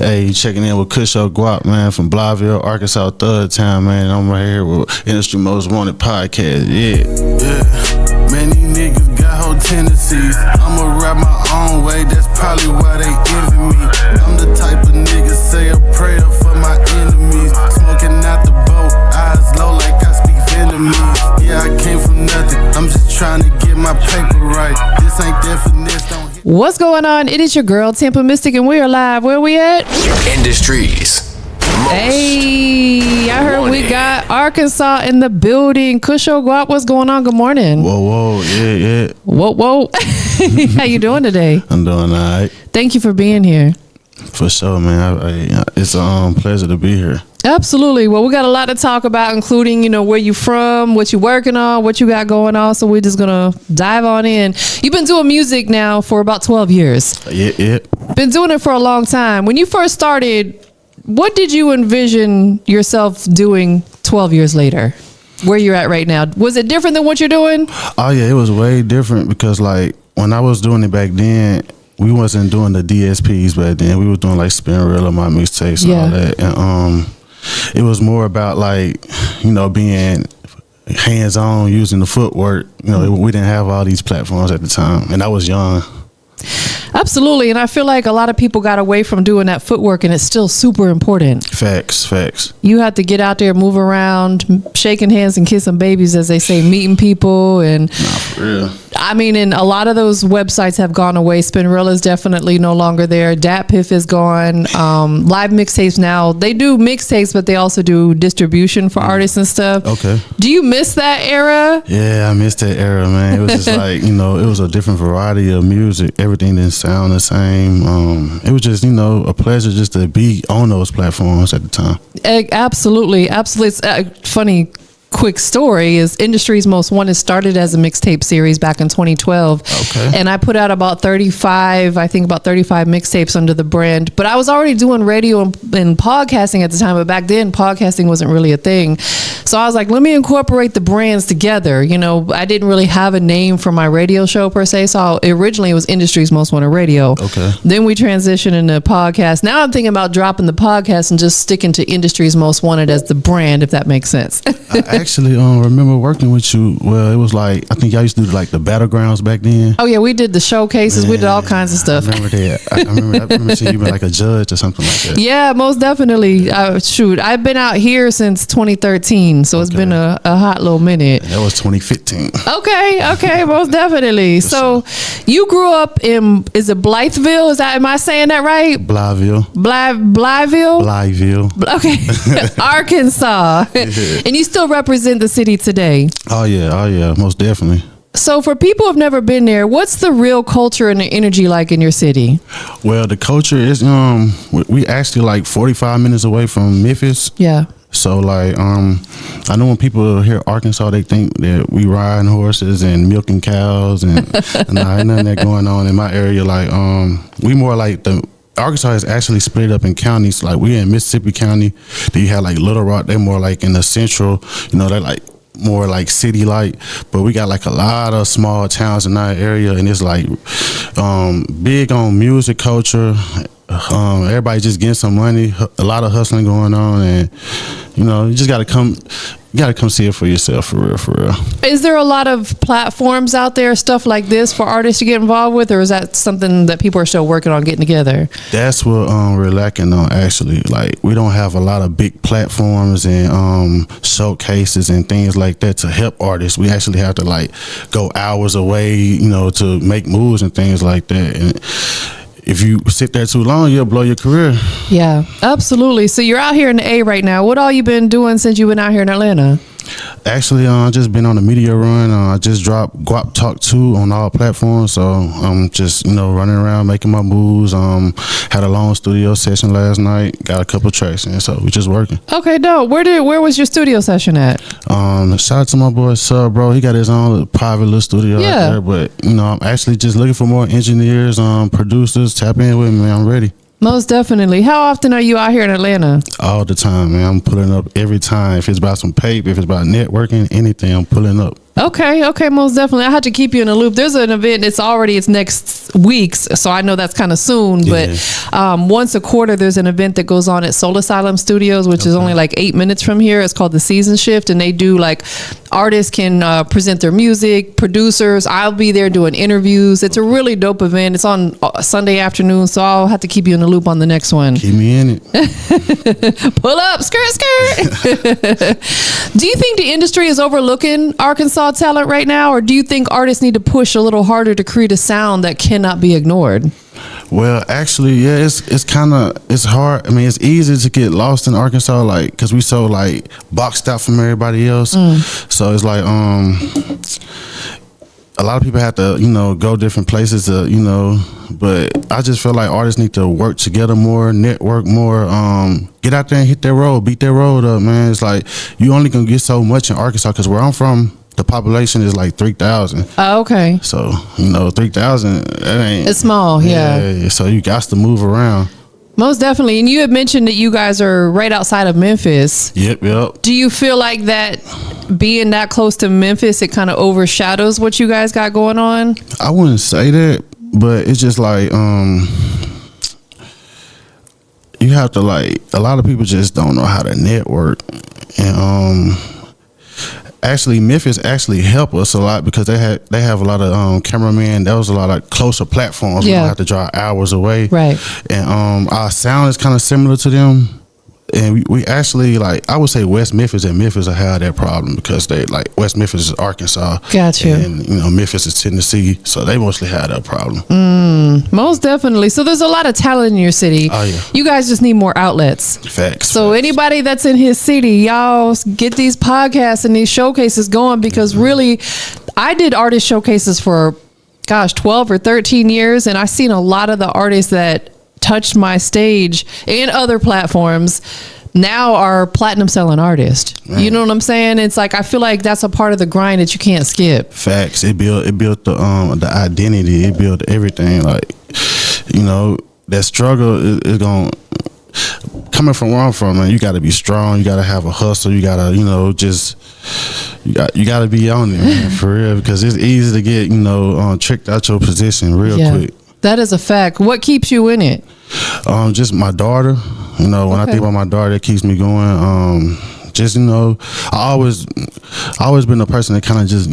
Hey, you checking in with KushOGwapp, man, from Blytheville, Arkansas, Third Town, man. I'm right here with Industry Most Wanted Podcast. Yeah. Man, these niggas got whole tendencies. I'ma rap my own way, that's probably why they envy me. I'm the type of nigga say a prayer for my enemies. Smoking out the boat, eyes low like I speak Vietnamese. Yeah, I came from nothing, I'm just trying to get my paper right. This ain't that finesse, don't hit. What's going on? It is your girl, Tampa Mystic, and we are live. Where we at? Industries. Hey, I heard we got Arkansas in the building. KushOGwapp, what's going on? Good morning. Whoa, yeah. Whoa. How you doing today? I'm doing all right. Thank you for being here. For sure, man. It's a pleasure to be here. Absolutely. Well, we got a lot to talk about, including, where you from, what you working on, what you got going on. So we're just going to dive on in. You've been doing music now for about 12 years. Yeah. Been doing it for a long time. When you first started, what did you envision yourself doing 12 years later? Where you're at right now? Was it different than what you're doing? Oh, yeah, it was way different because, like, when I was doing it back then, we wasn't doing the DSPs back then. We was doing, like, Spin Reel and my mixtapes and all that. And it was more about, like, being hands-on, using the footwork. We didn't have all these platforms at the time, and I was young. Absolutely. And I feel like a lot of people got away from doing that footwork, and it's still super important. Facts. You have to get out there, move around, shaking hands and kissing babies, as they say, meeting people. And Nah, for real. I mean, and a lot of those websites have gone away. Spin Reel is definitely no longer there. DatPiff is gone. Live mixtapes now, they do mixtapes, but they also do distribution for artists and stuff. Okay. Do you miss that era? Yeah, I missed that era, man. It was just like, it was a different variety of music. Everything didn't sound the same. It was just, a pleasure just to be on those platforms at the time. Absolutely. It's funny. Quick story is Industry's Most Wanted started as a mixtape series back in 2012. Okay. And I put out about 35 mixtapes under the brand. But I was already doing radio and podcasting at the time. But back then, podcasting wasn't really a thing. So I was like, let me incorporate the brands together. I didn't really have a name for my radio show per se. So originally it was Industry's Most Wanted Radio. Okay. Then we transitioned into podcast. Now I'm thinking about dropping the podcast and just sticking to Industry's Most Wanted as the brand, if that makes sense. I actually remember working with you. Well, it was like, I think y'all used to do like the battlegrounds back then. Oh yeah, we did the showcases. We did all kinds of stuff. I remember that. I remember seeing you been like a judge or something like that. Yeah, most definitely. I've been out here since 2013, so it's been a hot little minute. That was 2015. Okay, most definitely. So you grew up in, is it Blytheville? Am I saying that right? Blytheville. Blytheville? Okay. Arkansas. And you still represent the city today. Oh yeah, most definitely. So for people who've never been there, what's the real culture and the energy like in your city? Well, the culture is we actually like 45 minutes away from Memphis. Yeah. So like I know when people hear Arkansas, they think that we riding horses and milking cows and nah, ain't nothing that going on in my area. Like we more like Arkansas is actually split up in counties. Like we in Mississippi County. Then you have like Little Rock. They're more like in the central. They're like more like city like. But we got like a lot of small towns in our area, and it's like big on music culture. Everybody just getting some money. A lot of hustling going on, and you just gotta come. You gotta come see it for yourself, for real. Is there a lot of platforms out there, stuff like this, for artists to get involved with, or is that something that people are still working on getting together? That's what we're lacking on, actually. Like, we don't have a lot of big platforms and showcases and things like that to help artists. We actually have to like go hours away, to make moves and things like that. And if you sit there too long, you'll blow your career. Yeah, absolutely. So you're out here in the A right now. What all you been doing since you've been out here in Atlanta? Actually, I just been on a media run. I just dropped Guap Talk 2 on all platforms. So I'm just, running around making my moves. Had a long studio session last night. Got a couple tracks in, so we just working. Okay, dope. Where was your studio session at? Shout out to my boy Sub, bro. He got his own private little studio out there. But, I'm actually just looking for more engineers, producers. Tap in with me. I'm ready. Most definitely. How often are you out here in Atlanta? All the time, man. I'm pulling up every time. If it's about some paper, if it's about networking, anything, I'm pulling up. Okay, most definitely. I had to keep you in the loop. There's an event. It's next week's, so I know that's kind of soon. Yeah. But once a quarter, there's an event that goes on at Soul Asylum Studios, which is only like 8 minutes from here. It's called the Season Shift, and they do like artists can present their music, producers. I'll be there doing interviews. It's a really dope event. It's on Sunday afternoon, so I'll have to keep you in the loop on the next one. Keep me in it. Pull up, skirt. Do you think the industry is overlooking Arkansas talent right now, or do you think artists need to push a little harder to create a sound that cannot be ignored? Well, actually, yeah, it's hard. I mean, it's easy to get lost in Arkansas, like, cause we so like boxed out from everybody else. So it's like, a lot of people have to, go different places to, but I just feel like artists need to work together more, network more, get out there and hit that road, beat that road up, man. It's like, you only gonna get so much in Arkansas, cause where I'm from, the population is like 3,000. Oh, okay. So, 3,000, that ain't... It's small, yeah. So you got to move around. Most definitely. And you had mentioned that you guys are right outside of Memphis. Yep. Do you feel like that being that close to Memphis, it kind of overshadows what you guys got going on? I wouldn't say that, but it's just like, you have to like, a lot of people just don't know how to network. And, actually, Memphis actually helped us a lot because they have a lot of cameramen. There was a lot of closer platforms. We don't have to drive hours away. Right. And our sound is kind of similar to them. And we actually, like, I would say West Memphis and Memphis have had that problem because they, like, West Memphis is Arkansas. Gotcha. And, Memphis is Tennessee. So they mostly had that problem. Most definitely. So there's a lot of talent in your city. Oh, yeah. You guys just need more outlets. Facts. So anybody that's in his city, y'all get these podcasts and these showcases going because really, I did artist showcases for, 12 or 13 years. And I've seen a lot of the artists that touched my stage and other platforms now are platinum selling artists. Man. You know what I'm saying? It's like, I feel like that's a part of the grind that you can't skip. Facts. It built the identity. It built everything. Like, that struggle is going, coming from where I'm from, man, you got to be strong. You got to have a hustle. You got to, you got to be on it, man, for real, because it's easy to get, tricked out your position real quick. That is a fact. What keeps you in it? Just my daughter. When I think about my daughter, it keeps me going. I always been a person that kind of just,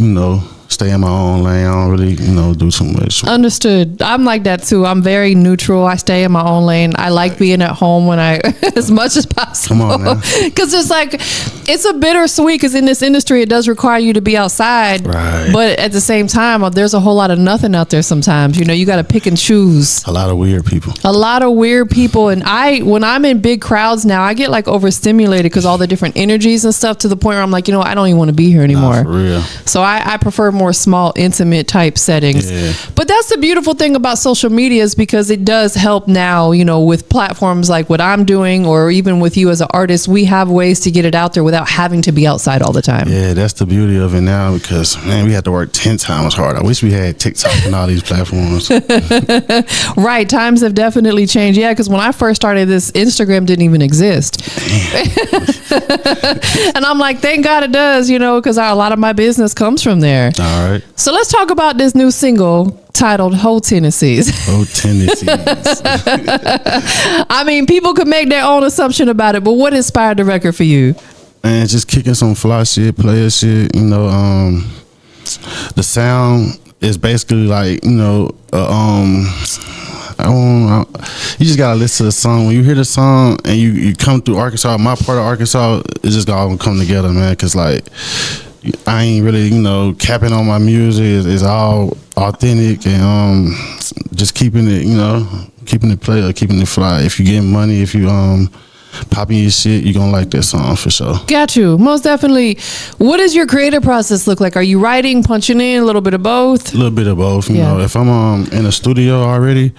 stay in my own lane. I don't really, do too much. Understood. I'm like that too. I'm very neutral. I stay in my own lane. I like being at home when as much as possible. Come on now. Because it's like, it's a bittersweet because in this industry, it does require you to be outside. Right. But at the same time, there's a whole lot of nothing out there sometimes. You got to pick and choose. A lot of weird people. And when I'm in big crowds now, I get like overstimulated because all the different energies and stuff to the point where I'm like, I don't even want to be here anymore. Nah, for real. So I prefer more small, intimate type settings. Yeah. But that's the beautiful thing about social media is because it does help now, with platforms like what I'm doing or even with you as an artist, we have ways to get it out there without having to be outside all the time. Yeah, that's the beauty of it now because, man, we had to work 10 times harder. I wish we had TikTok and all these platforms. Right. Times have definitely changed. Yeah, because when I first started this, Instagram didn't even exist. And I'm like, thank God it does, because a lot of my business comes from there. All right. So let's talk about this new single titled Whole Tennessees. Whole Tennessees. I mean, people could make their own assumption about it, but what inspired the record for you? Man, just kicking some fly shit, player shit, the sound is basically like, you just gotta listen to the song. When you hear the song and you come through Arkansas, my part of Arkansas, it's just gonna come together, man. Cause like, I ain't really, capping on my music. It's all authentic and just keeping it, keeping it player, keeping it fly. If you get money, if you popping your shit, you're gonna like that song for sure. Got you. Most definitely. What does your creative process look like? Are you writing, punching in, a little bit of both? A little bit of both. You know, if I'm in a studio already,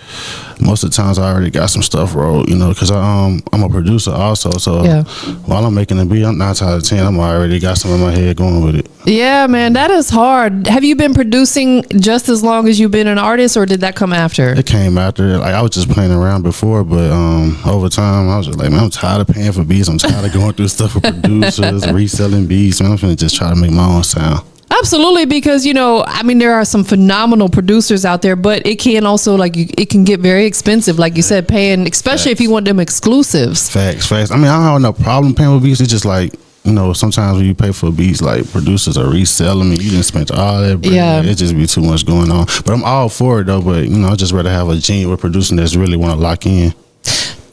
most of the times I already got some stuff rolled, because I'm a producer also. So while I'm making a beat, I'm 9 out of 10, I'm already got some in my head going with it. Yeah, man, that is hard. Have you been producing just as long as you've been an artist, or did that come after? It came after. Like, I was just playing around before, but over time, I was just like, man, I'm tired of paying for beats. I'm tired of going through stuff with producers, reselling beats. Man, I'm finna just try to make my own sound. Absolutely, because I mean, there are some phenomenal producers out there, but it can also it can get very expensive, like you said, paying, especially if you want them exclusives. Facts. I mean, I don't have no problem paying with beats. It's just like, sometimes when you pay for beats, like producers are reselling and you didn't spend all that bread. Yeah. It just be too much going on. But I'm all for it though. But I'd just rather have a genuine producer that's really want to lock in.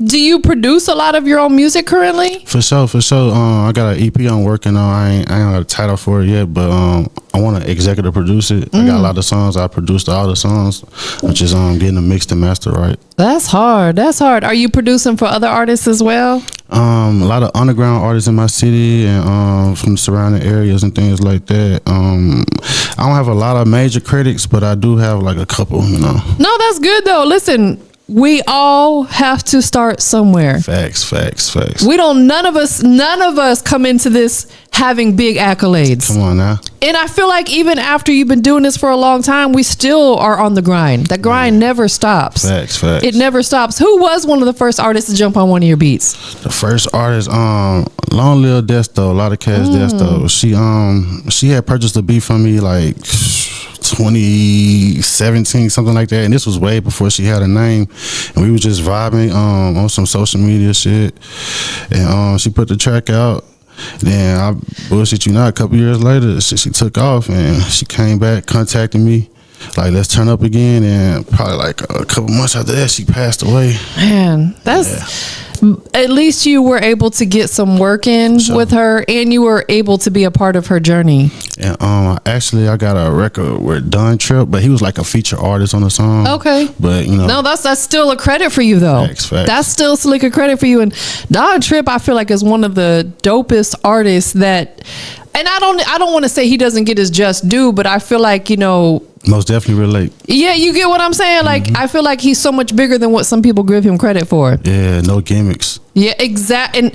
Do you produce a lot of your own music currently? For sure. I got an EP I'm working on. I ain't got a title for it yet, but I want to executive produce it. I got a lot of songs. I produced all the songs. I'm just getting them mixed and mastered right. That's hard. Are you producing for other artists as well? A lot of underground artists in my city and from surrounding areas and things like that. I don't have a lot of major critics, but I do have like a couple. No, that's good though. Listen, we all have to start somewhere. Facts. We don't, none of us come into this having big accolades. Come on now. And I feel like even after you've been doing this for a long time, we still are on the grind. That grind never stops. Facts. It never stops. Who was one of the first artists to jump on one of your beats? The first artist, Long Live Desto, a lot of cats Desto. She had purchased a beat from me like 2017, something like that, and this was way before she had a name, and we were just vibing on some social media shit, and she put the track out. Then I bullshit you not, a couple years later she took off and she came back, contacted me like, let's turn up again, and probably like a couple months after that she passed away. Man, that's at least you were able to get some work in with her, and you were able to be a part of her journey. And actually I got a record with Don Tripp, but he was like a feature artist on the song. Okay. But no, that's still a credit for you though. Facts. That's still slick a credit for you. And Don Tripp, I feel like, is one of the dopest artists that, and I don't want to say he doesn't get his just due, but I feel like, most definitely relate. Yeah, you get what I'm saying? Like, I feel like he's so much bigger than what some people give him credit for. Yeah, no gimmicks. Yeah, exactly. And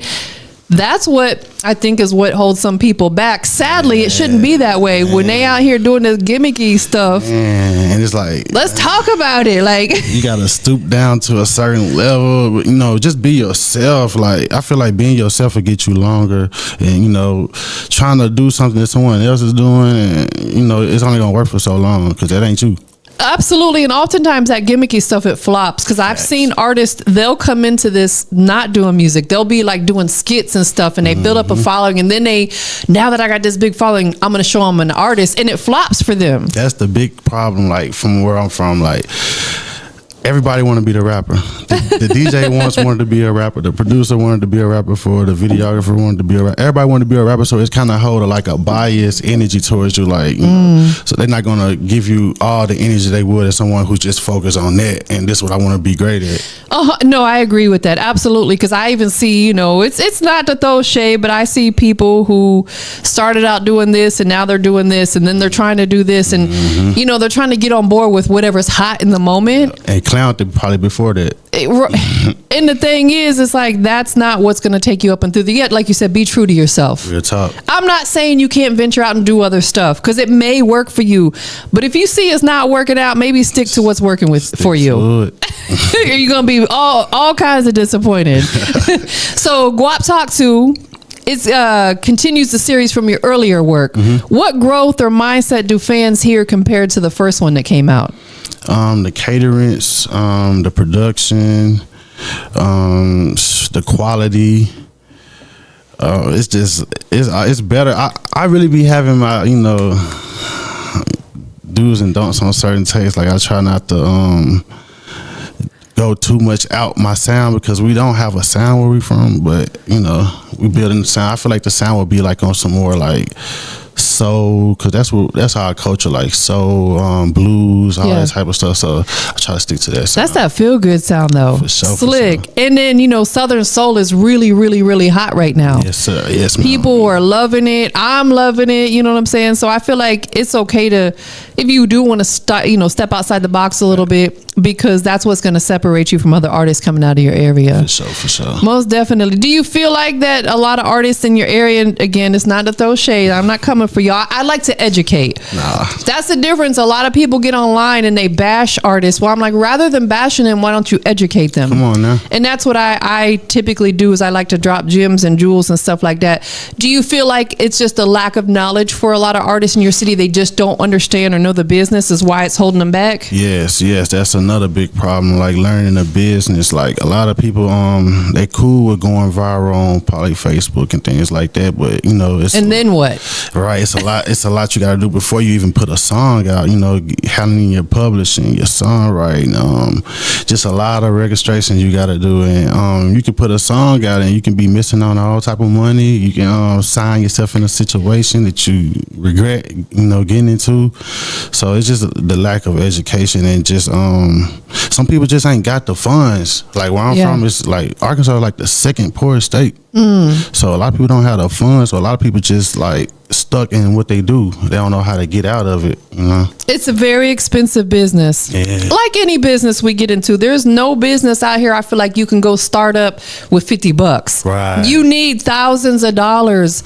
that's what I think is what holds some people back. Sadly, it shouldn't be that way. When they out here doing this gimmicky stuff, and it's like, let's talk about it. Like, you gotta stoop down to a certain level, just be yourself. Like, I feel like being yourself will get you longer, and trying to do something that someone else is doing, and it's only gonna work for so long because that ain't you. Absolutely. And oftentimes that gimmicky stuff, it flops, because I've seen artists, they'll come into this not doing music. They'll be like doing skits and stuff, and they build up a following, and then now that I got this big following, I'm going to show them an artist, and it flops for them. That's the big problem, like, from where I'm from. Like, everybody want to be the rapper. The DJ once wanted to be a rapper. The producer wanted to be a rapper. The videographer wanted to be a rapper. Everybody wanted to be a rapper, so it's kind of hold like a biased energy towards you. Like, so they're not gonna give you all the energy they would as someone who's just focused on that. And this is what I want to be great at. No, I agree with that. Absolutely. Because I even see, it's not to throw shade, but I see people who started out doing this and now they're doing this, and then they're trying to do this, and they're trying to get on board with whatever's hot in the moment. And clowned it probably before that. And the thing is, it's like, that's not what's going to take you up and through the, like you said, be true to yourself. Real talk. I'm not saying you can't venture out and do other stuff, because it may work for you, but if you see it's not working out, maybe stick to what's working for you. You're going to be all kinds of disappointed. So Guap Talk 2, it continues the series from your earlier work. What growth or mindset do fans hear compared to the first one that came out? The caterings, the production, the quality. It's better. I really be having my do's and don'ts on certain takes. Like, I try not to go too much out my sound, because we don't have a sound where we from, but we building the sound. I feel like the sound would be like on some more like soul, because that's our culture, like soul, blues, all that type of stuff. So I try to stick to that sound. That's that feel good sound though. For sure, slick. For sure. And then Southern soul is really, really, really hot right now. Yes, sir. Yes, ma'am. People are loving it. I'm loving it. You know what I'm saying? So I feel like it's okay to, if you do want to step outside the box a little bit, because that's what's going to separate you from other artists coming out of your area. For sure. Most definitely. Do you feel like that a lot of artists in your area, and again, it's not to throw shade, I'm not coming for y'all, I like to educate. Nah. That's the difference. A lot of people get online and they bash artists. Well, I'm like, rather than bashing them, why don't you educate them? Come on now. And that's what I typically do, is I like to drop gems and jewels and stuff like that. Do you feel like it's just a lack of knowledge for a lot of artists in your city? They just don't understand or know the business is why it's holding them back? Yes, that's another big problem. Like learning the business. Like a lot of people, they cool with going viral on probably Facebook and things like that. But you know, and then what? Right, it's a lot. It's a lot you got to do before you even put a song out. You know, handling your publishing, your songwriting, just a lot of registrations you got to do. And you can put a song out and you can be missing on all type of money. You can sign yourself in a situation that you regret, you know, getting into. So it's just the lack of education and just some people just ain't got the funds. Like where I'm from, it's like Arkansas is like the second poorest state. So a lot of people don't have the funds. So a lot of people just like stuck in what they do. They don't know how to get out of it, you know. It's a very expensive business. Yeah. Like any business we get into, there's no business out here I feel like you can go start up with $50. Right. You need thousands of dollars.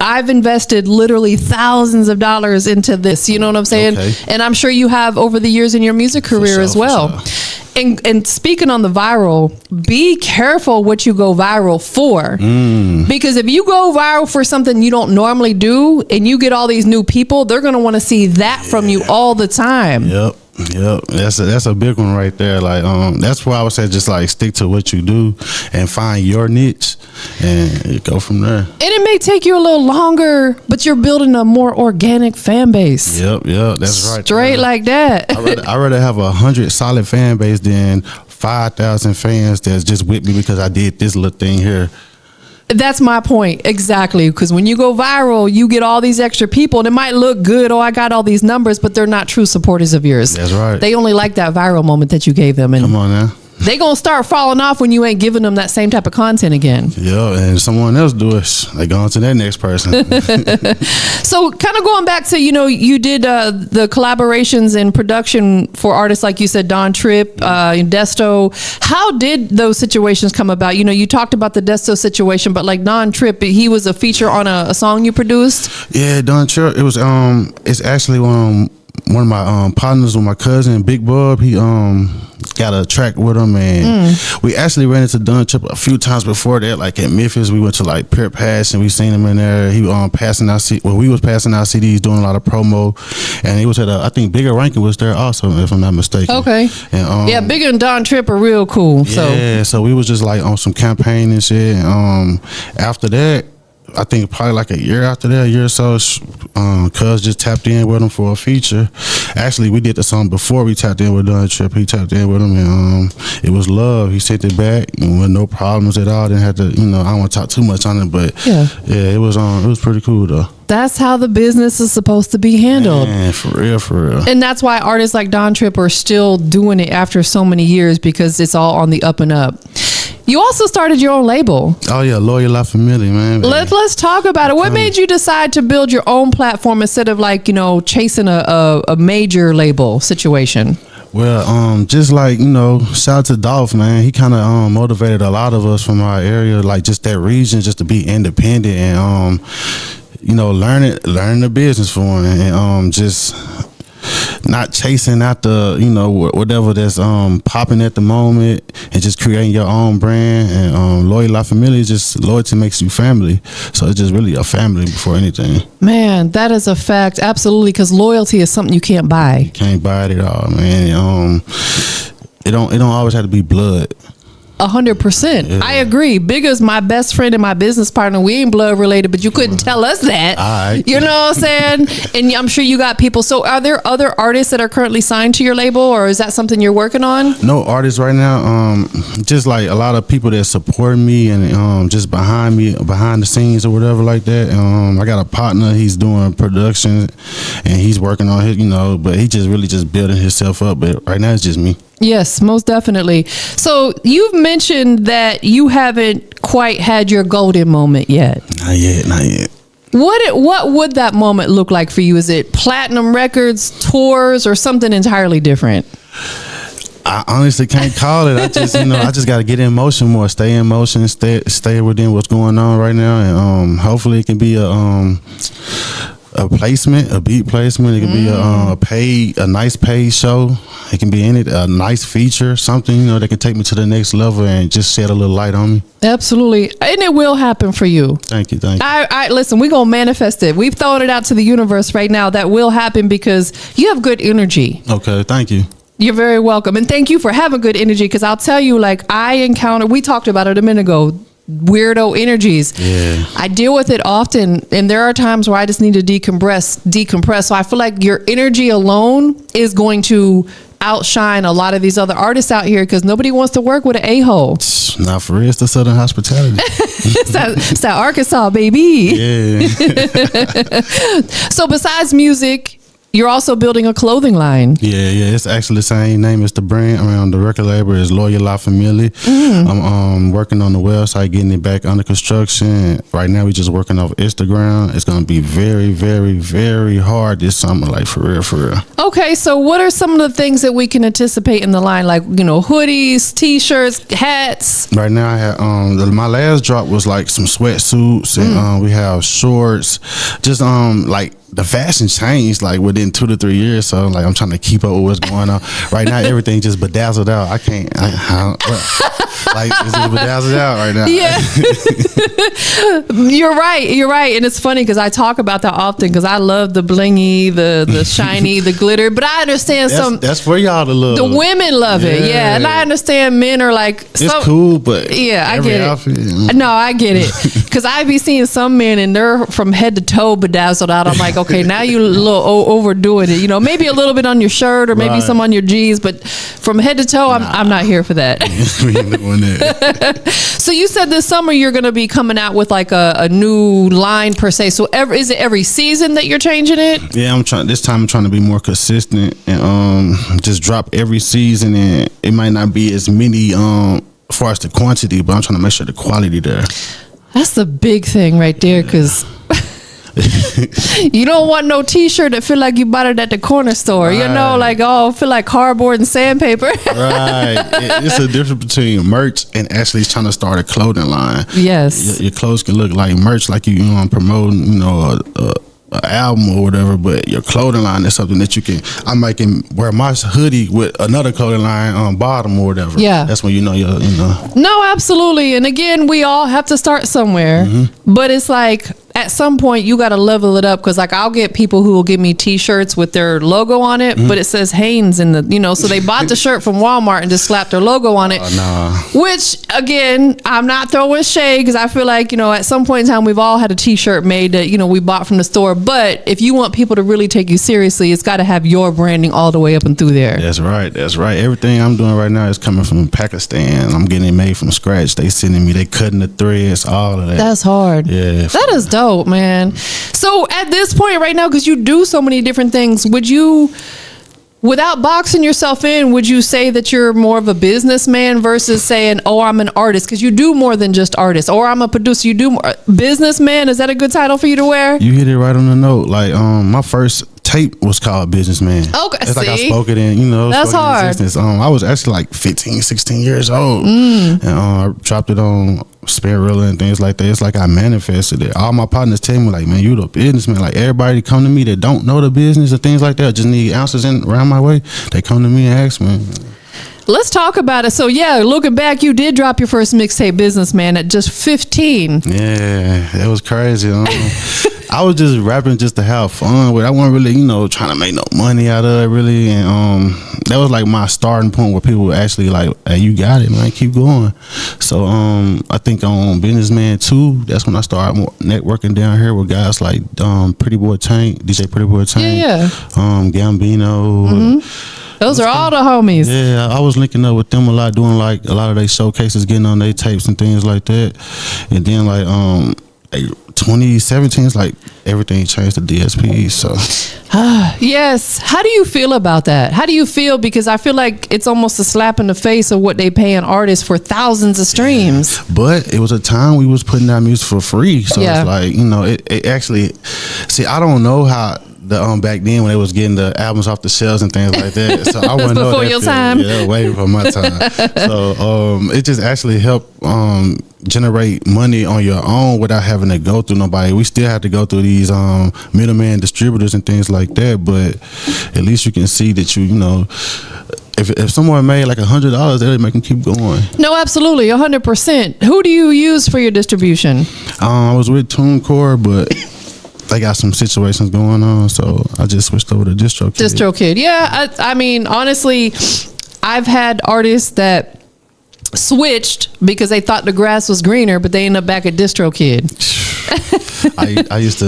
I've invested literally thousands of dollars into this. You know what I'm saying? Okay. And I'm sure you have over the years in your music career as well. And speaking on the viral, be careful what you go viral for. Because if you go viral for something you don't normally do and you get all these new people, they're going to want to see that from you all the time. Yep. That's a big one right there. Like that's why I would say just like stick to what you do and find your niche and go from there. And it may take you a little longer, but you're building a more organic fan base. Yep, that's right. Straight like that. I'd rather have 100 solid fan base than 5,000 fans that's just with me because I did this little thing here. That's my point. Exactly. Because when you go viral, you get all these extra people and it might look good. Oh, I got all these numbers, but they're not true supporters of yours. That's right. They only like that viral moment that you gave them. And come on now. They going to start falling off when you ain't giving them that same type of content again. Yeah, and someone else do it. They go on to that next person. So kind of going back to, you know, you did the collaborations and production for artists like you said, Don Tripp, Desto. How did those situations come about? You know, you talked about the Desto situation, but like Don Tripp, he was a feature on a song you produced? Yeah, Don Tripp, it was, it's actually one of my partners with my cousin, Big Bub. He got a track with him, and we actually ran into Don Tripp a few times before that. Like at Memphis, we went to like Pure Passion. We seen him in there. He passing out we was passing out CDs, doing a lot of promo, and he was at I think Bigger Rankin was there also, if I'm not mistaken. Okay. And, yeah, Bigger and Don Tripp are real cool. Yeah, so we was just like on some campaign and shit. And after that, I think probably like a year after that, a year or so, Cuz just tapped in with him for a feature. Actually, we did the song before we tapped in with Don Tripp. He tapped in with him, and it was love. He sent it back and with no problems at all. Didn't have to, you know, I don't want to talk too much on it, but yeah, it was pretty cool though. That's how the business is supposed to be handled. Man, for real. And that's why artists like Don Tripp are still doing it after so many years, because it's all on the up and up. You also started your own label. Oh yeah, Loyal La Familia, man. Let's talk about it. What made you decide to build your own platform instead of like, you know, chasing a major label situation? Well, just like, you know, shout out to Dolph, man. He kind of motivated a lot of us from our area, like just that region, just to be independent and you know, learn the business for him, and just not chasing after, you know, whatever that's popping at the moment, and just creating your own brand. And Loyal La Familia, just loyalty makes you family, so it's just really a family before anything. Man, that is a fact. Absolutely, because loyalty is something you can't buy. You can't buy it at all, man. It don't always have to be blood. 100%. Yeah. I agree. Bigger's my best friend and my business partner. We ain't blood related, but you couldn't tell us that. Right. You know what I'm saying? And I'm sure you got people. So are there other artists that are currently signed to your label, or is that something you're working on? No artists right now. Just like a lot of people that support me and just behind the scenes or whatever like that. I got a partner. He's doing production and he's working on his, you know, but he just really just building himself up. But right now it's just me. Yes, most definitely. So you've mentioned that you haven't quite had your golden moment yet. Not yet. What would that moment look like for you? Is it platinum records, tours, or something entirely different? I honestly can't call it. I just, I just got to get in motion more, stay in motion, stay within what's going on right now, and hopefully it can be a placement, a beat placement. It can be a nice paid show. It can be a nice feature, something that can take me to the next level and just shed a little light on me. Absolutely, and it will happen for you. Thank you. I listen. We're gonna manifest it. We've thrown it out to the universe right now. That will happen because you have good energy. Okay, thank you. You're very welcome, and thank you for having good energy. Because I'll tell you, like we talked about it a minute ago. Weirdo energies. Yeah. I deal with it often, and there are times where I just need to decompress. So I feel like your energy alone is going to outshine a lot of these other artists out here because nobody wants to work with an a-hole. Not for real. It's the Southern hospitality. it's that Arkansas, baby. Yeah. So besides music, you're also building a clothing line. Yeah. It's actually the same name as the brand. Around the record label is Loyal La Familia. I'm working on the website, getting it back under construction. Right now, we're just working off Instagram. It's going to be very, very, very hard this summer, like for real. Okay, so what are some of the things that we can anticipate in the line? Like, hoodies, t-shirts, hats? Right now, I have my last drop was like some sweatsuits, and we have shorts. Just like the fashion changed like within 2 to 3 years, so like I'm trying to keep up with what's going on. Right now, everything just bedazzled out. I can't. Like it's just bedazzled out right now. Yeah, you're right, and it's funny because I talk about that often because I love the blingy, the shiny, the glitter. But I understand that's for y'all to love. The women love it, yeah, and I understand men are like it's cool, but yeah, I get it. No, I get it because I be seeing some men and they're from head to toe bedazzled out. I'm like, okay, now you're a little overdoing it. Maybe a little bit on your shirt or maybe some on your jeans, but from head to toe, I'm not here for that. We ain't doing that. So you said this summer you're going to be coming out with like a new line per se. So is it every season that you're changing it? Yeah, this time I'm trying to be more consistent and just drop every season, and it might not be as many as far as the quantity, but I'm trying to make sure the quality there. That's the big thing right there, because you don't want no t-shirt that feel like you bought it at the corner store. Right. Feel like cardboard and sandpaper. Right. It's a difference between merch and actually trying to start a clothing line. Yes. Your clothes can look like merch, like you promoting, an album or whatever, but your clothing line is something that I might can wear my hoodie with another clothing line on bottom or whatever. Yeah. That's when No, absolutely. And again, we all have to start somewhere, but it's like, at some point you got to level it up, because like I'll get people who will give me t-shirts with their logo on it, but it says Hanes in the so they bought the shirt from Walmart and just slapped their logo on it. Which again, I'm not throwing shade, because I feel like at some point in time we've all had a t-shirt made that we bought from the store. But if you want people to really take you seriously, it's got to have your branding all the way up and through there. That's right. Everything I'm doing right now is coming from Pakistan. I'm getting it made from scratch. They sending me, they cutting the threads, all of that. That's hard. Yeah. That is dope, man. So at this point right now, because you do so many different things, without boxing yourself in, would you say that you're more of a businessman versus saying, oh, I'm an artist? Because you do more than just artist. Or I'm a producer. You do more. Businessman, is that a good title for you to wear? You hit it right on the note. Like my first tape was called Businessman. Okay, it's like I spoke it in, that's hard. I was actually like 15, 16 years old. And I dropped it on Spinrilla and things like that. It's like I manifested it. All my partners tell me like, man, you the businessman. Like everybody come to me that don't know the business or things like that, just need answers around my way. They come to me and ask me. Let's talk about it. So yeah, looking back, you did drop your first mixtape, Businessman, at just 15. Yeah, it was crazy. I was just rapping just to have fun with it. I wasn't really, trying to make no money out of it really. And that was like my starting point where people were actually like, hey, you got it, man, keep going. So I think on Businessman 2, that's when I started networking down here with guys like Pretty Boy Tank, DJ Pretty Boy Tank, Gambino. Those are all the homies. Yeah, I was linking up with them a lot, doing like a lot of their showcases, getting on their tapes and things like that. And then like 2017 is like everything changed to DSP. So yes. How do you feel about that? How do you feel? Because I feel like it's almost a slap in the face of what they pay an artist for thousands of streams. But it was a time we was putting out music for free. So it's like, it actually, see, I don't know how back then when they was getting the albums off the shelves and things like that. So I wouldn't know before that your feeling. time. Yeah, way before my time. So it just actually helped generate money on your own without having to go through nobody. We still have to go through these middleman distributors and things like that, but at least you can see that you know. If someone made like $100, they'll make them keep going. No, absolutely, 100%. Who do you use for your distribution? I was with TuneCore, but they got some situations going on, so I just switched over to DistroKid. DistroKid, yeah. I mean, honestly, I've had artists that switched because they thought the grass was greener, but they end up back at DistroKid. I used to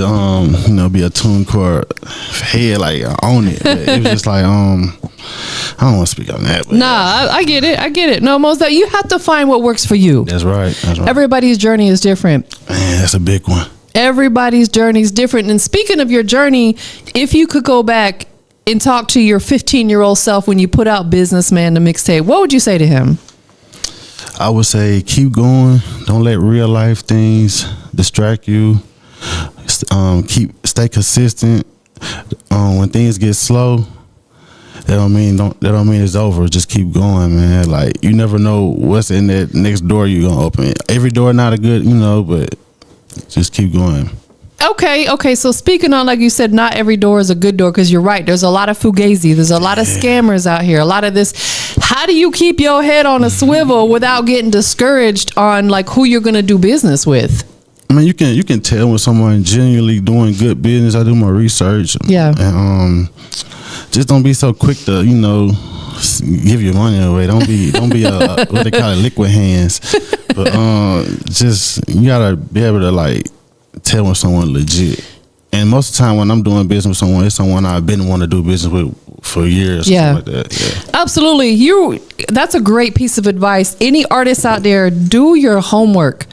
be a TuneCore head, like own it. But it was just like I don't want to speak on that. But Nah, I get it. No, most that you have to find what works for you. That's right. Everybody's journey is different. Man, that's a big one. Everybody's journey is different. And speaking of your journey, if you could go back and talk to your 15-year-old self when you put out Businessman, the mixtape, what would you say to him? I would say keep going. Don't let real life things distract you. Stay consistent. When things get slow, that don't mean it's over. Just keep going, man. Like you never know what's in that next door you're gonna open. Every door not a good, but just keep going. Okay. So speaking on, like you said, not every door is a good door, because you're right. There's a lot of fugazi. There's a lot of scammers out here. A lot of this. How do you keep your head on a swivel without getting discouraged on like who you're going to do business with? I mean, you can tell when someone genuinely doing good business. I do my research. Yeah. And just don't be so quick to give your money away. Don't be what they call it, liquid hands. But just you gotta be able to like tell when someone legit. And most of the time when I'm doing business with someone, it's someone I've been wanting to do business with for years. Yeah. Like that. Yeah. Absolutely. That's a great piece of advice. Any artists out there, do your homework.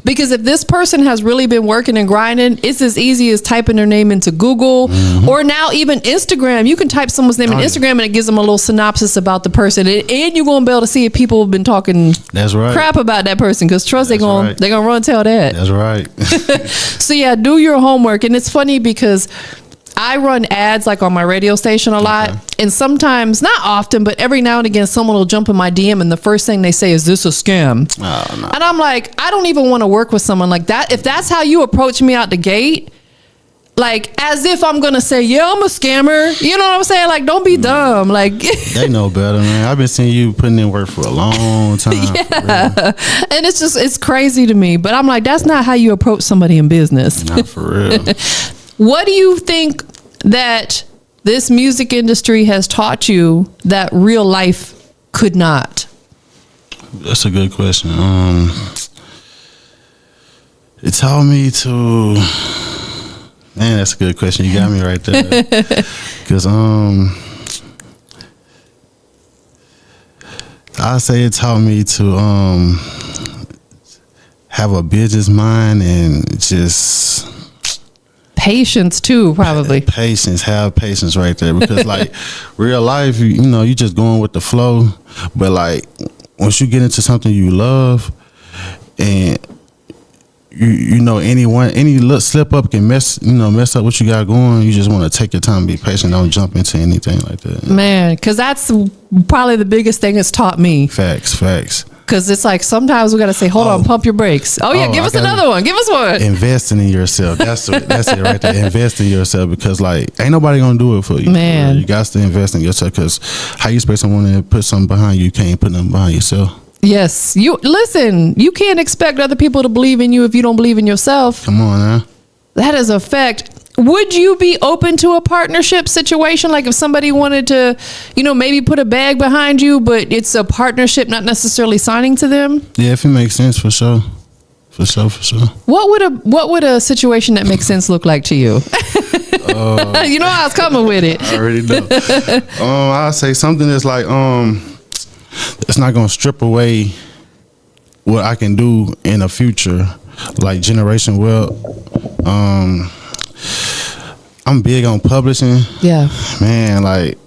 Because if this person has really been working and grinding, it's as easy as typing their name into Google or now even Instagram. You can type someone's name in Instagram and it gives them a little synopsis about the person. And you're going to be able to see if people have been talking crap about that person. Because trust, they're going to run and tell that. That's right. So yeah, do your homework. And it's funny because I run ads like on my radio station a lot. And sometimes, not often, but every now and again, someone will jump in my DM and the first thing they say is, "This a scam?" Oh, no. And I'm like, I don't even want to work with someone like that. If that's how you approach me out the gate, like as if I'm going to say, yeah, I'm a scammer. You know what I'm saying? Like, don't be dumb. Like they know better, man. I've been seeing you putting in work for a long time. Yeah. And it's crazy to me. But I'm like, that's not how you approach somebody in business. Not for real. What do you think that this music industry has taught you that real life could not? That's a good question. It taught me to, man, that's a good question. You got me right there. Because I say it taught me to have a business mind and just patience too, probably. Have patience right there, because like real life, you just going with the flow. But like once you get into something you love, and any little slip up can mess up what you got going. You just want to take your time, be patient, don't jump into anything like that. Man, because that's probably the biggest thing it's taught me. Facts. Because it's like sometimes we got to say, hold on, pump your brakes. Give us another one. Give us one. Investing in yourself. That's it right there. Invest in yourself, because like ain't nobody gonna do it for you. Man, you got to invest in yourself, because how you expect someone to put something behind you can't put nothing behind yourself. Yes. You can't expect other people to believe in you if you don't believe in yourself. Come on now. That is a fact. Would you be open to a partnership situation? Like if somebody wanted to, maybe put a bag behind you, but it's a partnership, not necessarily signing to them? Yeah, if it makes sense, for sure. For sure. What would a situation that makes sense look like to you? You know I was coming with it. I already know. I'll say something that's like, it's not gonna strip away what I can do in the future, like generation wealth. I'm big on publishing. Yeah. Man, like,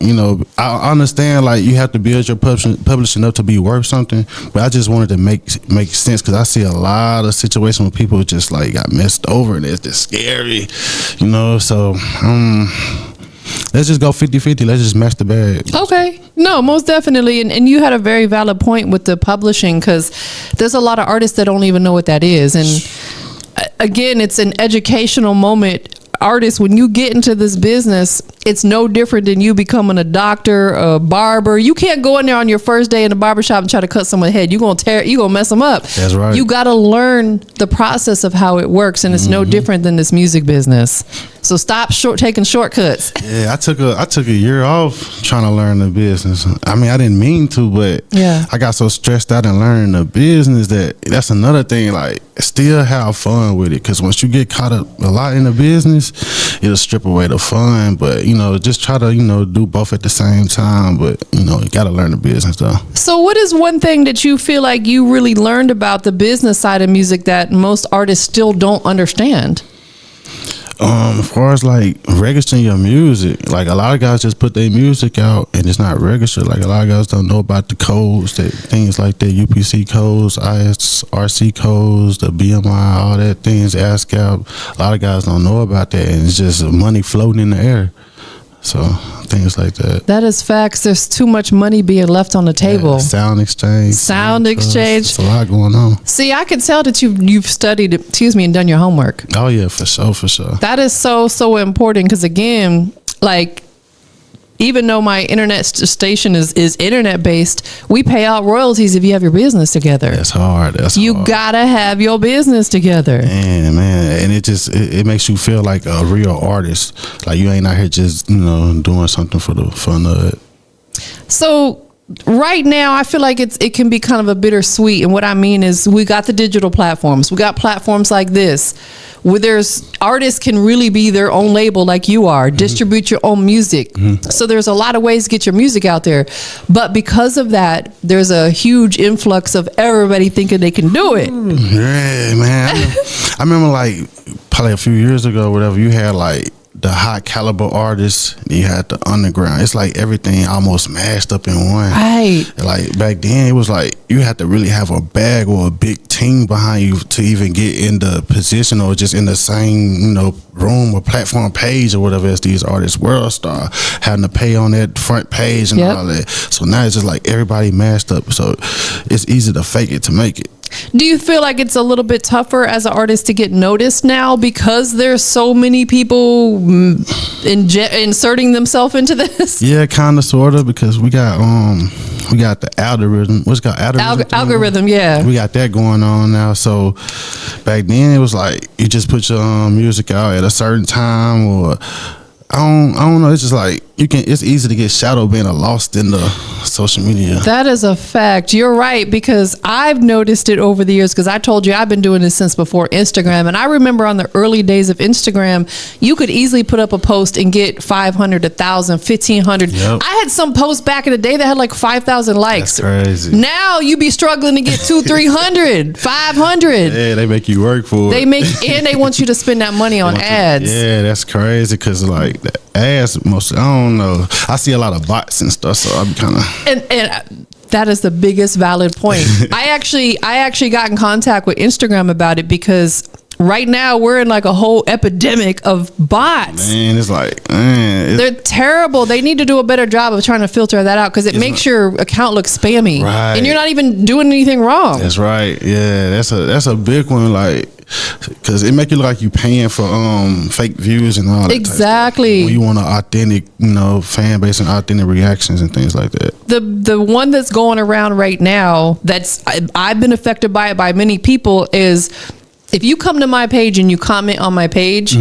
I understand like you have to build your publishing up to be worth something, but I just wanted to make sense, because I see a lot of situations where people just like got messed over and it's just scary, so let's just go 50-50. Let's just match the bag. Okay. No, most definitely. And you had a very valid point with the publishing, because there's a lot of artists that don't even know what that is. And again, it's an educational moment. Artists, when you get into this business, it's no different than you becoming a doctor, a barber. You can't go in there on your first day in the barbershop and try to cut someone's head. You're gonna mess them up. That's right. You got to learn the process of how it works, and it's no different than this music business. So stop taking shortcuts. Yeah, I took a year off trying to learn the business. I mean, I didn't mean to, but Yeah. I got so stressed out in learning the business that's another thing. Like, still have fun with it, because once you get caught up a lot in the business, it'll strip away the fun. But just try to do both at the same time. But you gotta learn the business though. So what is one thing that you feel like you really learned about the business side of music that most artists still don't understand? As far as like registering your music, like a lot of guys just put their music out and it's not registered. Like a lot of guys don't know about the codes, things like that, UPC codes, ISRC codes, the BMI, all that things, ASCAP. A lot of guys don't know about that, and it's just money floating in the air. So things like that. That is facts. There's too much money being left on the table. Yeah, sound exchange. There's a lot going on. See, I can tell that you've studied, and done your homework. Oh yeah, for sure. That is so important, because again, like, even though my internet station is internet based, we pay out royalties if you have your business together. That's hard. You gotta have your business together. Man, and it makes you feel like a real artist. Like you ain't out here just doing something for the fun of it. So right now, I feel like it can be kind of a bittersweet. And what I mean is, we got the digital platforms. We got platforms like this, where there's artists can really be their own label, like you are, distribute your own music. So there's a lot of ways to get your music out there. But because of that, there's a huge influx of everybody thinking they can do it. Yeah, man. I remember like probably a few years ago, whatever, you had like the high caliber artists, you had the underground. It's like everything almost mashed up in one. Right. Like back then, it was like you had to really have a bag or a big team behind you to even get in the position, or just in the same room or platform page or whatever as these artists World Star, having to pay on that front page and all that. So now it's just like everybody mashed up. So it's easy to fake it to make it. Do you feel like it's a little bit tougher as an artist to get noticed now, because there's so many people inserting themselves into this? Yeah, kind of, sort of, because we got the algorithm. What's it called? Algorithm, yeah. We got that going on now. So back then it was like you just put your music out at a certain time, or I don't know. It's just like it's easy to get shadow banned or lost in the social media. That is a fact. You're right, because I've noticed it over the years, because I told you I've been doing this since before Instagram. And I remember on the early days of Instagram, you could easily put up a post and get 500, 1,000, 1,500. Yep. I had some posts back in the day that had like 5,000 likes. That's crazy. Now you be struggling to get 200, 300, 500. Yeah, they make you work for it. And they want you to spend that money on ads. Yeah, that's crazy, because like the ads, I don't know. I see a lot of bots and stuff, so I'm kind of. And that is the biggest valid point. I actually got in contact with Instagram about it, because right now we're in like a whole epidemic of bots. Man, it's like, they're terrible. They need to do a better job of trying to filter that out, because it makes your account look spammy, right, and you're not even doing anything wrong. That's right. Yeah, that's a big one. Like, because it make you look like you paying for fake views and all that. Exactly. When you want an authentic, fan base and authentic reactions and things like that. The one that's going around right now, I've been affected by it by many people, is if you come to my page and you comment on my page,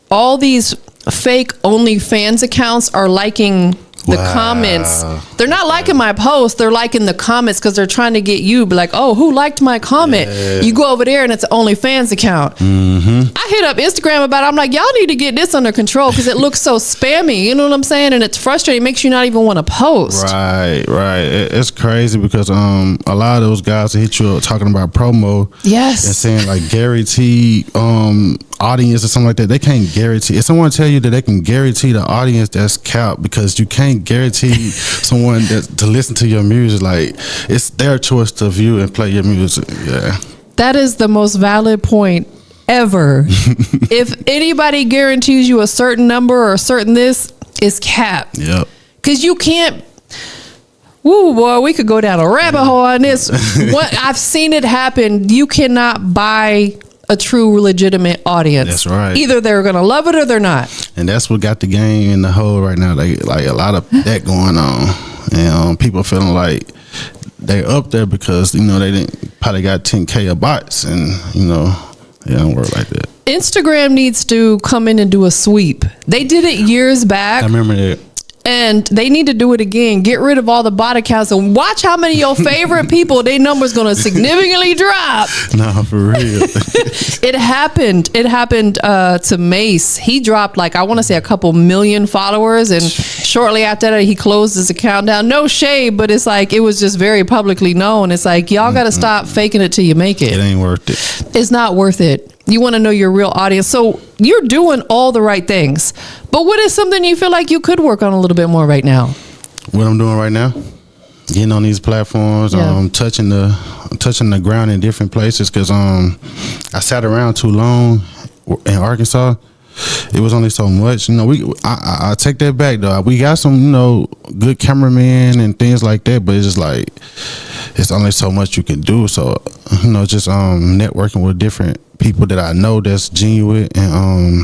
all these fake OnlyFans accounts are liking the comments. They're not liking my post, they're liking the comments, because they're trying to get you be like, oh, who liked my comment? You go over there and it's an OnlyFans account. I hit up Instagram about it. I'm like, y'all need to get this under control, because it looks so spammy, you know what I'm saying? And it's frustrating. It makes you not even want to post. Right. It's crazy, because a lot of those guys that hit you up talking about promo, yes, and saying like guaranteed audience or something like that. They can't guarantee. If someone tell you that they can guarantee the audience, that's cap, because you can't guarantee someone to listen to your music. Like, it's their choice to view and play your music. Yeah, that is the most valid point ever. If anybody guarantees you a certain number or a certain this, is cap. Yep. Because you can't. Woo, boy, we could go down a rabbit hole on this. What I've seen it happen. You cannot buy a true legitimate audience. That's right. Either they're gonna love it or they're not. And that's what got the game in the hole right now. Like a lot of that going on, and people feeling like they're up there because they didn't probably got 10K of bots, and it don't work like that. Instagram needs to come in and do a sweep. They did it years back. I remember that. And they need to do it again. Get rid of all the bot accounts and watch how many of your favorite people, their number's going to significantly drop. No, for real. It happened. It happened to Mace. He dropped I want to say a couple million followers. And shortly after that, he closed his account down. No shade, but it's it was just very publicly known. It's y'all got to stop faking it till you make it. It ain't worth it. It's not worth it. You want to know your real audience. So you're doing all the right things. But what is something you feel like you could work on a little bit more right now? What I'm doing right now? Getting on these platforms, touching the ground in different places. Because I sat around too long in Arkansas. It was only so much. I take that back, though. We got some, good cameramen and things like that. But it's just it's only so much you can do. So, just networking with different people that I know that's genuine, and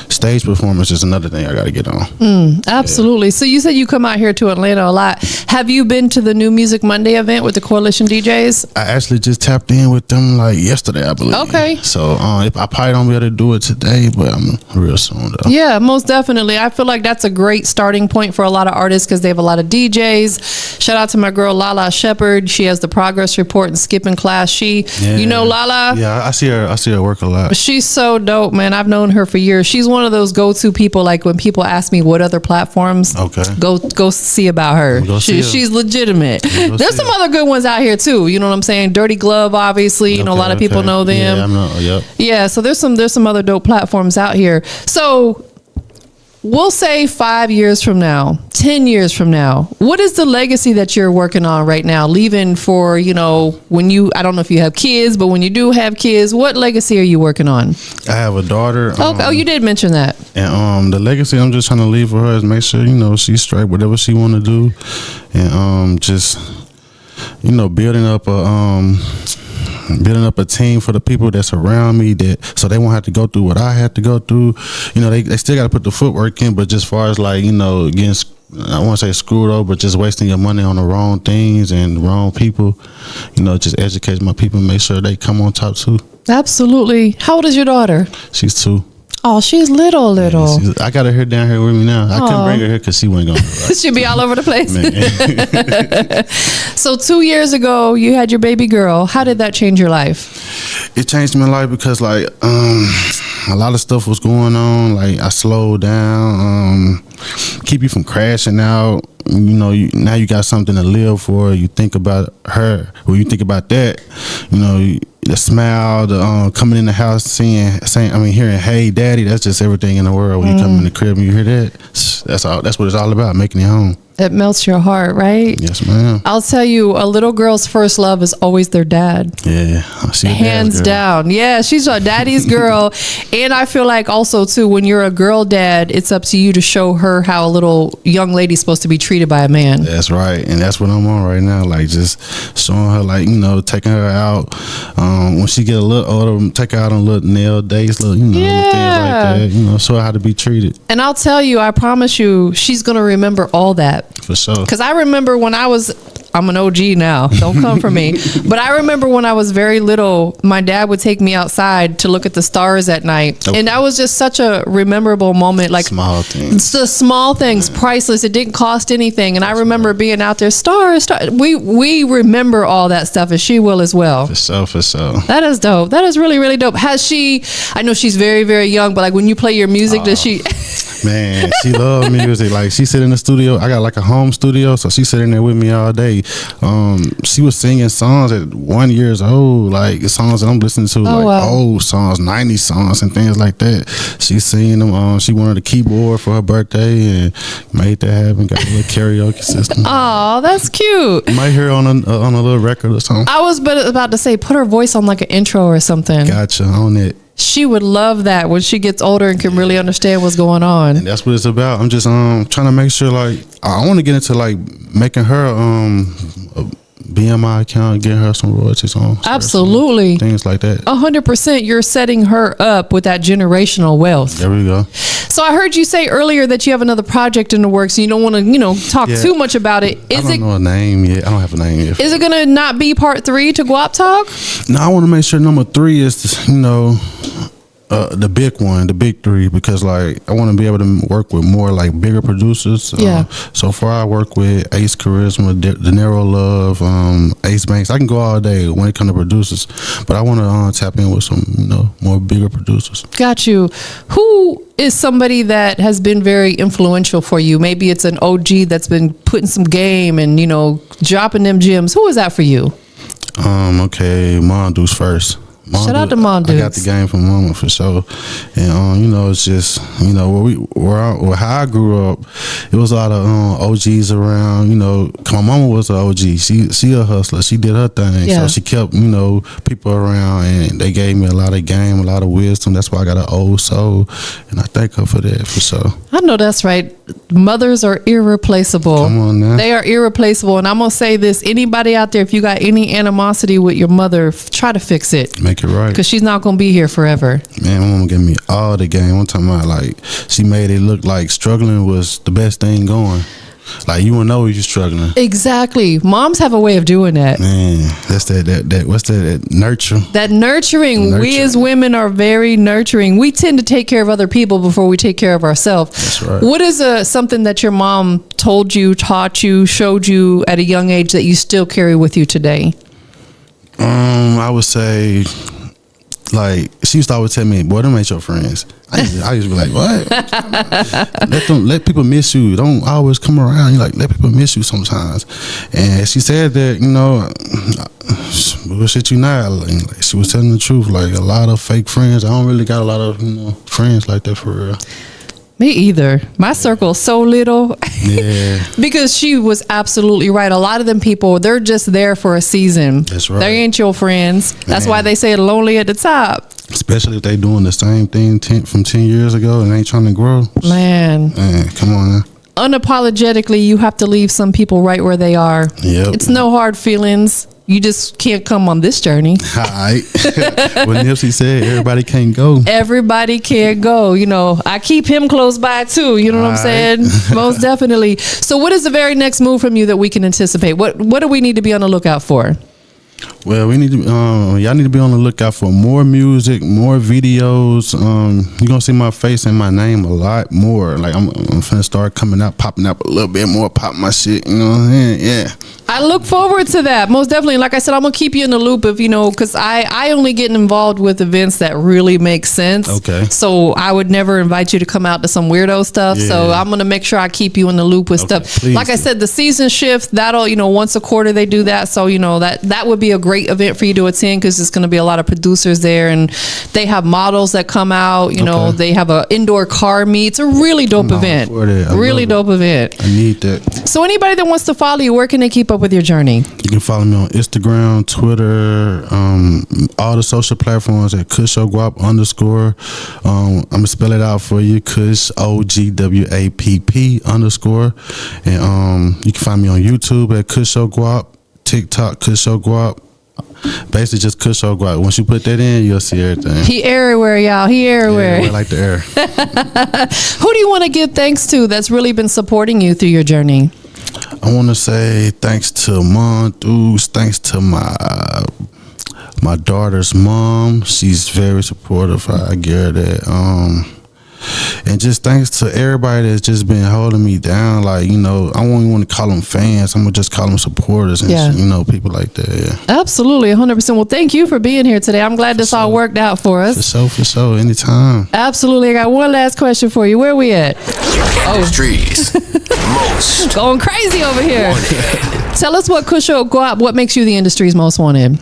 stage performance is another thing I got to get on. Absolutely. Yeah. So you said you come out here to Atlanta a lot. Have you been to the New Music Monday event with the Coalition DJs? I actually just tapped in with them yesterday, I believe. Okay. So I probably don't be able to do it today, but I'm real soon though. Yeah, most definitely. I feel like that's a great starting point for a lot of artists because they have a lot of DJs. Shout out to my girl Lala Shepherd. She has the progress report and skipping class. You know Lala? Yeah, I see her work a lot. She's so dope, man. I've known her for years. She's one of those go-to people. When people ask me what other platforms, go see about her. She's legitimate. There's some other good ones out here too. You know what I'm saying? Dirty Glove, obviously. A lot of people know them. Yeah, I know. Yep. Yeah, so there's some other dope platforms out here. So we'll say 5 years from now, 10 years from now, what is the legacy that you're working on right now? Leaving for, when I don't know if you have kids, but when you do have kids, what legacy are you working on? I have a daughter. You did mention that. And the legacy I'm just trying to leave for her is make sure, she's straight, whatever she want to do. And just, building up a team for the people that's around me so they won't have to go through what I had to go through. They still got to put the footwork in, but just as far as getting, I won't say screwed over, but just wasting your money on the wrong things and the wrong people, just educate my people and make sure they come on top too. Absolutely. How old is your daughter? She's 2. Oh, she's little. Yeah, I got her down here with me now. I couldn't bring her here because she wasn't going to. She'd be all over the place. So 2 years ago, you had your baby girl. How did that change your life? It changed my life because a lot of stuff was going on. I slowed down, keep you from crashing out. Now you got something to live for. You think about her. When you think about that, the smile, the coming in the house, hearing, "Hey, Daddy," that's just everything in the world. When you come in the crib and you hear that, that's all. That's what it's all about, making it home. It melts your heart, right? Yes, ma'am. I'll tell you, a little girl's first love is always their dad. Yeah, hands down. Yeah, she's a daddy's girl. And I feel like also too, when you're a girl dad, it's up to you to show her how a little young lady's supposed to be treated by a man. That's right, and that's what I'm on right now. Just showing her, taking her out. When she get a little older, take her out on little nail dates, little things like that. Show her how to be treated. And I'll tell you, I promise you, she's gonna remember all that. For sure. Because I remember when I'm an OG now, don't come for me. But I remember when I was very little, my dad would take me outside to look at the stars at night. Okay. And that was just such a memorable moment. Small things. The small things, priceless. It didn't cost anything. And I remember being out there, stars. We remember all that stuff, and she will as well. For sure. That is dope. That is really, really dope. I know she's very, very young, but when you play your music, does she... Man, she loves music. She sit in the studio. I got a home studio, so she sit in there with me all day. She was singing songs at 1 year old, songs that I'm listening to, old songs, 90s songs and things like that. She's singing them. She wanted a keyboard for her birthday and made that happen. Got a little karaoke system. Oh, that's cute. You might hear her on a little record or something. I was about to say, put her voice on an intro or something. Gotcha, on it. She would love that when she gets older and can really understand what's going on. And that's what it's about. I'm just trying to make sure, like, I want to get into like making her a BMI account, getting her some royalties on. Absolutely. Things like that. 100%. You're setting her up with that generational wealth. There we go. So I heard you say earlier that you have another project in the works. You don't want to, talk too much about it. I don't know a name yet. I don't have a name yet. Is it going to not be part 3 to Guap Talk? No, I want to make sure number 3 is, the big one, the big 3, because like I want to be able to work with more like bigger producers. Yeah. So far, I work with Ace Charisma, De Niro Love, Ace Banks. I can go all day when it comes to producers, but I want to tap in with some, more bigger producers. Got you. Who is somebody that has been very influential for you? Maybe it's an OG that's been putting some game and dropping them gems. Who is that for you? Okay, Mondo's first. Shout out to Mondo's. I got the game from Mama for sure, and it's just how I grew up. It was a lot of OGs around. My mama was an OG. She a hustler. She did her thing, so she kept people around, and they gave me a lot of game, a lot of wisdom. That's why I got an old soul, and I thank her for that for sure. I know that's right. Mothers are irreplaceable. Come on now. They are irreplaceable, and I'm gonna say this: anybody out there, if you got any animosity with your mother, try to fix it. Make it right. Because she's not going to be here forever. Man, my mama gave me all the game. One time, she made it look like struggling was the best thing going. Like, you wouldn't know you're struggling. Exactly. Moms have a way of doing that. Man, that's that what's that nurture? That nurturing. We as women are very nurturing. We tend to take care of other people before we take care of ourselves. That's right. What is something that your mom told you, taught you, showed you at a young age that you still carry with you today? I would say, like, she used to always tell me, boy, them ain't your friends. I used to be like, what? Let people miss you. Don't always come around. Let people miss you sometimes. And she said that, bullshit you not. Like, she was telling the truth. Like, a lot of fake friends. I don't really got a lot of, friends like that for real. Me either. My circle is so little. Yeah. Because she was absolutely right. A lot of them people, they're just there for a season. That's right. They ain't your friends. That's why they say lonely at the top. Especially if they doing the same thing from 10 years ago and ain't trying to grow. Man, come on now. Unapologetically, you have to leave some people right where they are. Yep. It's no hard feelings. You just can't come on this journey. All right. What Nipsey said, everybody can't go. Everybody can't go. I keep him close by too. You know what I'm saying? Most definitely. So what is the very next move from you that we can anticipate? What do we need to be on the lookout for? Well, we need to. Y'all need to be on the lookout for more music, more videos. You're gonna see my face and my name a lot more. Like I'm finna start coming out, popping up a little bit more, pop my shit. You know what I'm saying? Yeah. I look forward to that. Most definitely. Like I said, I'm gonna keep you in the loop of because I only get involved with events that really make sense. Okay. So I would never invite you to come out to some weirdo stuff. Yeah. So I'm gonna make sure I keep you in the loop with stuff. Please like I said, the season shift, that'll once a quarter they do that. So that would be a great event for you to attend because there's going to be a lot of producers there and they have models that come out. They have an indoor car meet. It's a really dope event. Really dope event. I need that. So anybody that wants to follow you, where can they keep up with your journey? You can follow me on Instagram, Twitter, all the social platforms at KushOGwapp _ I'm gonna spell it out for you, KushOGwapp _ and you can find me on YouTube at KushOGwapp, TikTok KushOGwapp. Basically just KushOGwapp. Once you put that in, you'll see everything. He everywhere, y'all. He everywhere. Yeah, like the air. Who do you want to give thanks to that's really been supporting you through your journey? I want to say thanks to Mondo's, thanks to my daughter's mom. She's very supportive. I give her that. And just thanks to everybody that's just been holding me down. Like, I don't even want to call them fans. I'm going to just call them supporters and, people like that. Yeah. Absolutely, 100%. Well, thank you for being here today. I'm glad this all worked out for us. For sure. Anytime. Absolutely. I got one last question for you. Where are we at? Industries. Most. Going crazy over here. Tell us what KushOGwapp, what makes you the industry's most wanted?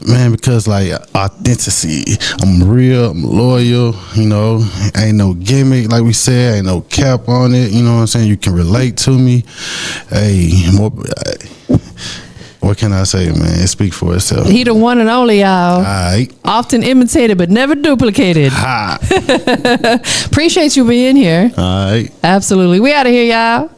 Man, because like authenticity. I'm real, I'm loyal, ain't no gimmick, like we said, ain't no cap on it, you know what I'm saying? You can relate to me. Hey, What can I say, man? It speaks for itself. He the one and only, y'all. All right. Often imitated, but never duplicated. Ha. Appreciate you being here. All right. Absolutely. We out of here, y'all.